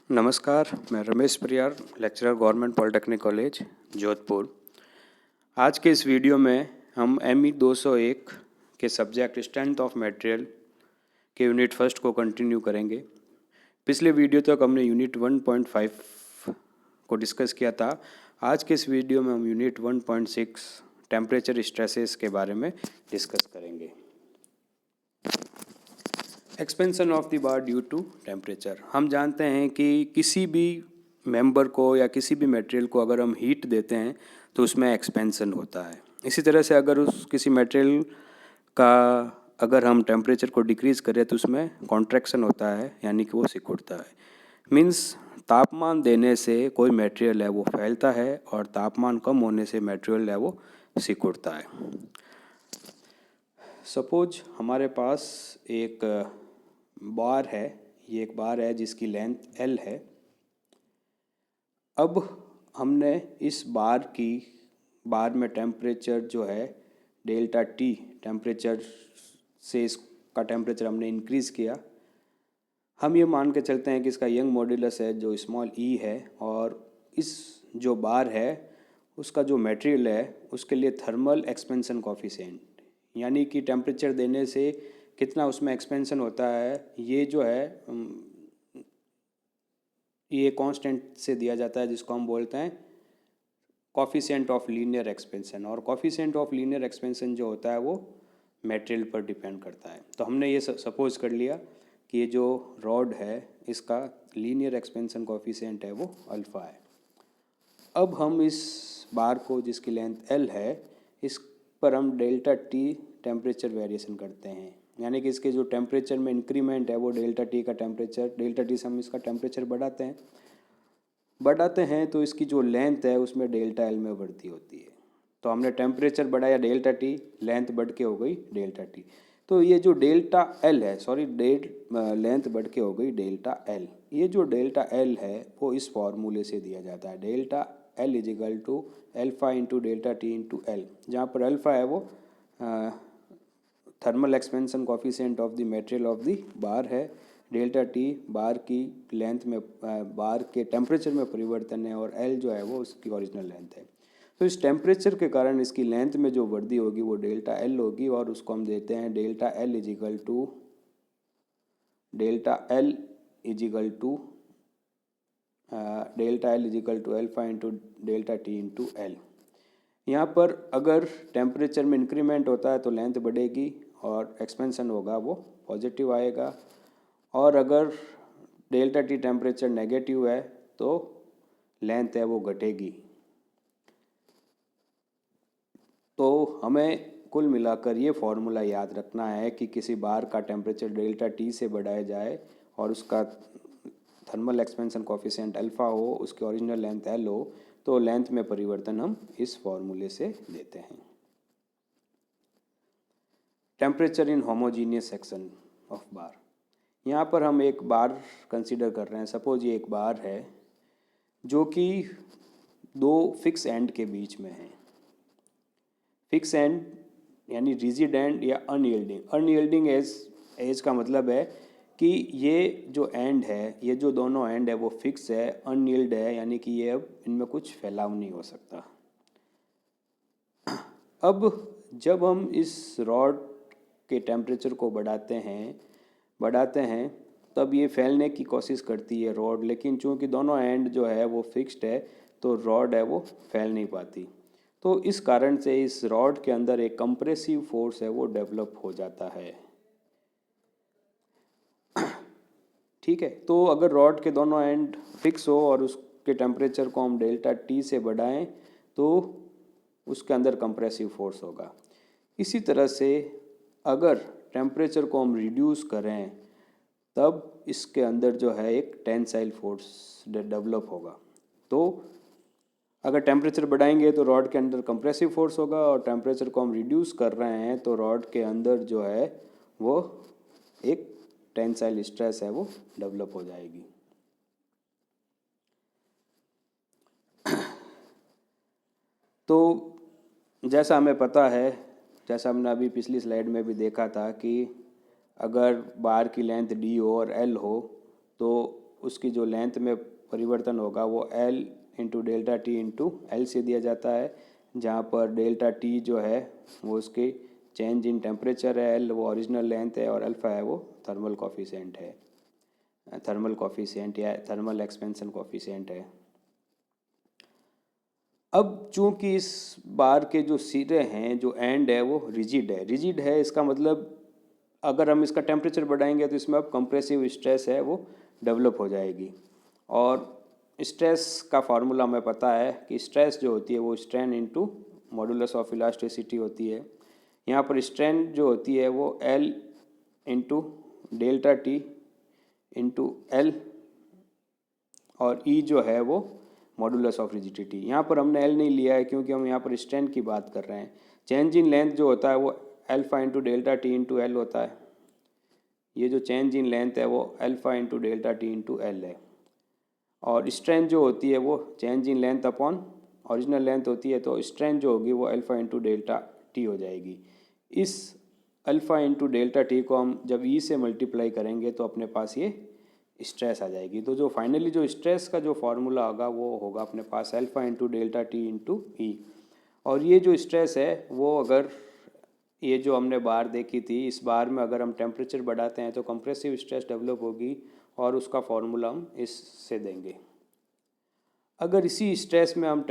नमस्कार, मैं Ramesh Pariyar, lecturer government polytechnic college Jodhpur. आज के इस वीडियो में हम ME 201 के सब्जेक्ट स्ट्रेंथ ऑफ मटेरियल के यूनिट फर्स्ट को कंटिन्यू करेंगे। पिछले वीडियो तक हमने यूनिट 1.5 को डिस्कस किया था। आज के इस वीडियो में हम यूनिट 1.6 टेम्परेचर स्ट्रेसेस के बारे में डिस्कस करेंगे। Expansion of the bar due to temperature. हम जानते हैं कि किसी भी मेंबर को या किसी भी मटेरियल को अगर हम हीट देते हैं तो उसमें एक्सपेंशन होता है। इसी तरह से अगर उस किसी मटेरियल का अगर हम टेम्परेचर को डिक्रीज़ करें तो उसमें कॉन्ट्रैक्शन होता है, यानी कि वो सिकुड़ता है। मीन्स तापमान देने से कोई मटेरियल है वो फैलता है और तापमान कम होने से मटेरियल है वो सिकुड़ता है। सपोज हमारे पास एक बार है, ये एक बार है जिसकी लेंथ L है। अब हमने इस बार में टेम्परेचर जो है डेल्टा T टेम्परेचर से इसका टेम्परेचर हमने इंक्रीज़ किया। हम ये मान के चलते हैं कि इसका यंग मॉड्यूलस है जो स्मॉल e है, और इस जो बार है उसका जो मटेरियल है उसके लिए थर्मल एक्सपेंशन कोफिशिएंट, यानी कि टेम्परेचर देने से कितना उसमें एक्सपेंशन होता है, ये जो है ये कांस्टेंट से दिया जाता है जिसको हम बोलते हैं कोफिशिएंट ऑफ लीनियर एक्सपेंशन। और कोफिशिएंट ऑफ लीनियर एक्सपेंशन जो होता है वो मटेरियल पर डिपेंड करता है। तो हमने ये सपोज कर लिया कि ये जो रॉड है इसका लीनियर एक्सपेंशन कोफिशिएंट है वो अल्फ़ा है। अब हम इस बार को जिसकी लेंथ L है इस पर हम डेल्टा T टेम्परेचर वेरिएशन करते हैं, यानी कि इसके जो टेम्परेचर में इंक्रीमेंट है वो डेल्टा T का टेम्परेचर, डेल्टा T से हम इसका टेम्परेचर बढ़ाते हैं तो इसकी जो लेंथ है उसमें डेल्टा L में वृद्धि होती है। तो हमने टेम्परेचर बढ़ाया डेल्टा T, लेंथ बढ़ के हो गई डेल्टा T। तो ये जो डेल्टा L है, लेंथ बढ़ के हो गई डेल्टा L। ये जो डेल्टा L है वो इस फॉर्मूले से दिया जाता है, delta L is equal to alpha into delta T into L, जहाँ पर अल्फ़ा है वो thermal expansion coefficient of the material of the bar है, डेल्टा T बार की लेंथ में बार के टेम्परेचर में परिवर्तन है, और L जो है वो उसकी ओरिजिनल लेंथ है। तो इस टेम्परेचर के कारण इसकी लेंथ में जो वृद्धि होगी वो डेल्टा L होगी, और उसको हम देते हैं delta L is equal to alpha into delta T into L। यहाँ पर अगर टेम्परेचर में इंक्रीमेंट होता है तो लेंथ बढ़ेगी और एक्सपेंशन होगा वो पॉजिटिव आएगा, और अगर डेल्टा T टेम्परेचर नेगेटिव है तो लेंथ है वो घटेगी। तो हमें कुल मिलाकर ये फॉर्मूला याद रखना है कि किसी बार का टेम्परेचर डेल्टा T से बढ़ाया जाए और उसका थर्मल एक्सपेंशन कोफिशिएंट अल्फ़ा हो, उसकी ओरिजिनल लेंथ L हो, तो लेंथ में परिवर्तन हम इस फॉर्मूले से देते हैं। Temperature in homogeneous section of बार। यहाँ पर हम एक बार कंसीडर कर रहे हैं। सपोज ये एक बार है जो कि दो फिक्स एंड के बीच में है। फिक्स एंड यानी रिजिड एंड या अनयील्डिंग। अनयील्डिंग एज का मतलब है कि ये जो एंड है, ये जो दोनों एंड है वो फिक्स है, अनयील्ड है, यानी कि ये अब इनमें कुछ फैलाव नहीं हो सकता। अब जब हम इस रॉड के टेम्परेचर को बढ़ाते हैं तब ये फैलने की कोशिश करती है रॉड, लेकिन चूंकि दोनों एंड जो है वो फिक्स्ड है तो रॉड है वो फैल नहीं पाती। तो इस कारण से इस रॉड के अंदर एक कंप्रेसिव फोर्स है वो डेवलप हो जाता है। ठीक है, तो अगर रॉड के दोनों एंड फिक्स हो और उसके टेम्परेचर को हम डेल्टा T से बढ़ाएं तो उसके अंदर कंप्रेसिव फोर्स होगा। इसी तरह से अगर टेम्परेचर को हम रिड्यूस करें तब इसके अंदर जो है एक टेंसाइल फोर्स डेवलप होगा। तो अगर टेम्परेचर बढ़ाएंगे तो रॉड के अंदर कंप्रेसिव फोर्स होगा, और टेम्परेचर को हम रिड्यूस कर रहे हैं तो रॉड के अंदर जो है वो एक टेंसाइल स्ट्रेस है वो डेवलप हो जाएगी। तो जैसा हमें पता है, जैसा हमने अभी पिछली स्लाइड में भी देखा था कि अगर बार की लेंथ D हो और L हो तो उसकी जो लेंथ में परिवर्तन होगा वो L into delta T into L से दिया जाता है, जहाँ पर डेल्टा टी जो है वो उसके चेंज इन टेम्परेचर है, L वो ओरिजिनल लेंथ है, और अल्फ़ा है वो थर्मल कॉफिशिएंट है, थर्मल कॉफिशिएंट या थर्मल एक्सपेंशन कॉफिशिएंट है। अब चूंकि इस बार के जो सिरे हैं, जो एंड है वो रिजिड है, इसका मतलब अगर हम इसका टेम्परेचर बढ़ाएंगे तो इसमें अब कंप्रेसिव स्ट्रेस है वो डेवलप हो जाएगी। और स्ट्रेस का फार्मूला हमें पता है कि स्ट्रेस जो होती है वो strain into modulus of elasticity होती है। यहाँ पर स्ट्रेन जो होती है वो L into delta T into L, और E जो है वो मॉडुलस ऑफ रिजिडिटी। यहाँ पर हमने L नहीं लिया है क्योंकि हम यहाँ पर स्ट्रेन की बात कर रहे हैं। चेंज इन लेंथ जो होता है वो alpha into delta T into L होता है। ये जो चेंज इन लेंथ है वो alpha into delta T into L है। और स्ट्रेन जो होती है वो change in length upon original length होती है, तो स्ट्रेन जो होगी वो अल्फ़ा इंटू डेल्टा टी हो जाएगी। इस अल्फ़ा इंटू डेल्टा टी को हम जब ई से मल्टीप्लाई करेंगे तो अपने पास ये स्ट्रेस आ जाएगी। तो जो फाइनली जो स्ट्रेस का जो फार्मूला होगा वो होगा अपने पास alpha into delta T into e. और ये जो स्ट्रेस है वो अगर ये जो हमने बार देखी थी, इस बार में अगर हम टेम्परेचर बढ़ाते हैं तो कंप्रेसिव स्ट्रेस डेवलप होगी, और उसका फार्मूला हम इससे देंगे। अगर इसी स्ट्रेस में हम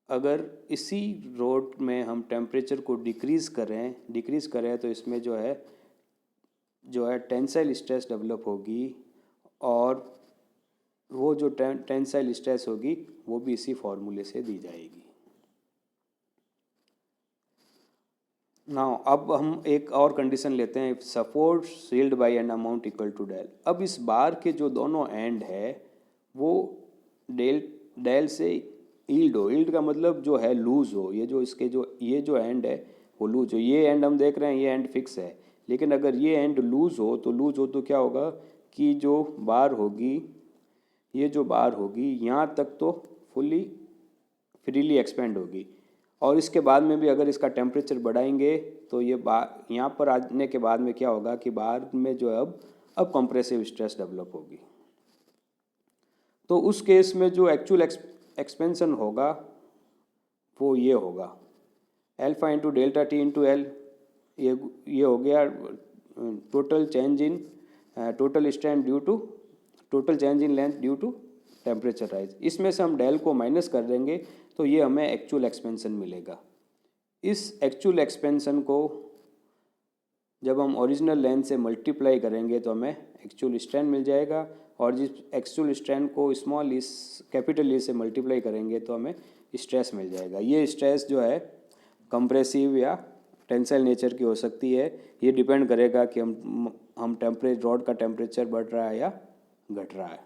अगर इसी रोड में हम टेम्परेचर को डिक्रीज़ करें तो इसमें जो है टेंसाइल स्ट्रेस डेवलप होगी, और वो जो टेंसाइल स्ट्रेस होगी वो भी इसी फार्मूले से दी जाएगी। नाउ अब हम एक और कंडीशन लेते हैं, support shield by an amount equal to del. अब इस बार के जो दोनों एंड है वो डेल से ईल्ड का मतलब जो है लूज हो, ये जो एंड है वो लूज हो। ये एंड हम देख रहे हैं, ये एंड फिक्स है, लेकिन अगर ये एंड लूज हो तो क्या होगा कि जो बार होगी यहाँ तक तो फुली फ्रीली एक्सपेंड होगी, और इसके बाद में भी अगर इसका टेम्परेचर बढ़ाएंगे तो ये यहाँ पर आने के बाद में क्या होगा कि बार में जो है अब कंप्रेसिव स्ट्रेस डेवलप होगी। तो उस केस में जो एक्चुअल एक्सपेंशन होगा वो ये होगा alpha into delta T into L. ये हो गया total strain due to total change in length due to temperature rise. इसमें से हम डेल को माइनस कर देंगे तो ये हमें एक्चुअल एक्सपेंशन मिलेगा। इस एक्चुअल एक्सपेंशन को जब हम ओरिजिनल लेंथ से मल्टीप्लाई करेंगे तो हमें एक्चुअल स्ट्रेन मिल जाएगा, और जिस एक्चुअल स्ट्रेन को कैपिटल ई से मल्टीप्लाई करेंगे तो हमें स्ट्रेस मिल जाएगा। ये स्ट्रेस जो है कंप्रेसिव या टेंसाइल नेचर की हो सकती है। ये डिपेंड करेगा कि हम रॉड का टेम्परेचर बढ़ रहा है या घट रहा है।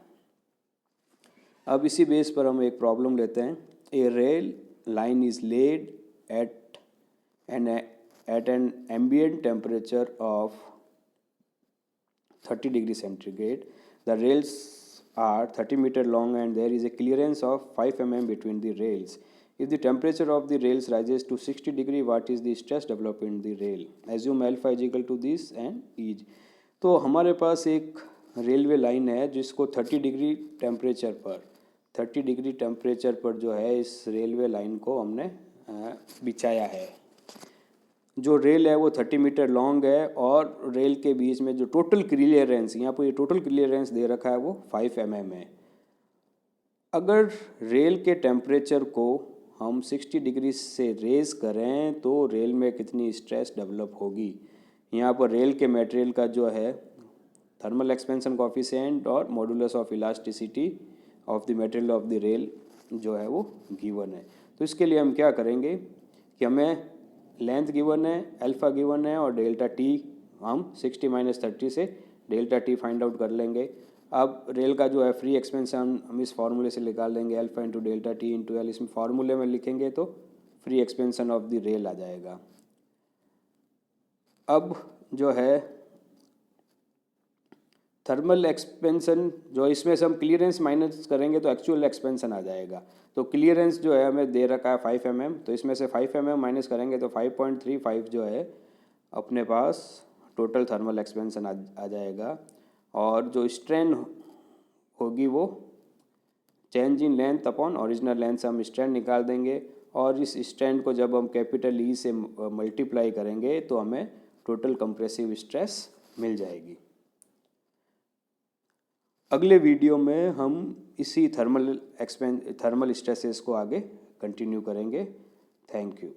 अब इसी बेस पर हम एक प्रॉब्लम लेते हैं। A rail line is laid at an ambient temperature of 30 degree centigrade. The rails are 30 meter long and there is a clearance of 5 mm between the rails. If the temperature of the rails rises to 60 degree, what is the stress developed in the rail? Assume alpha is equal to this and E. तो हमारे पास एक railway line है जिसको 30 degree temperature पर जो है इस railway line को हमने बिछाया है। जो रेल है वो 30 मीटर लॉन्ग है, और रेल के बीच में जो टोटल क्लियरेंस, यहाँ पर ये टोटल क्लियरेंस दे रखा है वो 5 mm है। अगर रेल के टेम्परेचर को हम 60 डिग्री से रेज करें तो रेल में कितनी स्ट्रेस डेवलप होगी। यहाँ पर रेल के मटेरियल का जो है थर्मल एक्सपेंशन कोफिशिएंट और modulus of elasticity of the material of the rail जो है वो गिवन है। तो इसके लिए हम क्या करेंगे कि हमें लेंथ गिवन है, अल्फ़ा गिवन है, और डेल्टा टी हम 60 - 30 से डेल्टा टी फाइंड आउट कर लेंगे। अब रेल का जो है फ्री एक्सपेंशन हम इस फार्मूले से निकाल लेंगे, alpha into delta T into l. इसमें फार्मूले में लिखेंगे तो free expansion of the rail आ जाएगा। अब जो है थर्मल एक्सपेंशन जो इसमें से हम क्लियरेंस माइनस करेंगे तो एक्चुअल एक्सपेंशन आ जाएगा। तो क्लियरेंस जो है हमें दे रखा है 5 mm, तो इसमें से 5 mm माइनस करेंगे तो 5.35 जो है अपने पास टोटल थर्मल एक्सपेंशन आ जाएगा। और जो स्ट्रेन होगी वो change in length upon original length से हम स्ट्रेन निकाल देंगे, और इस स्ट्रेन को जब हम कैपिटल ई से मल्टीप्लाई करेंगे तो हमें टोटल कंप्रेसिव स्ट्रेस मिल जाएगी। अगले वीडियो में हम इसी थर्मल स्ट्रेसेस को आगे कंटिन्यू करेंगे। Thank you.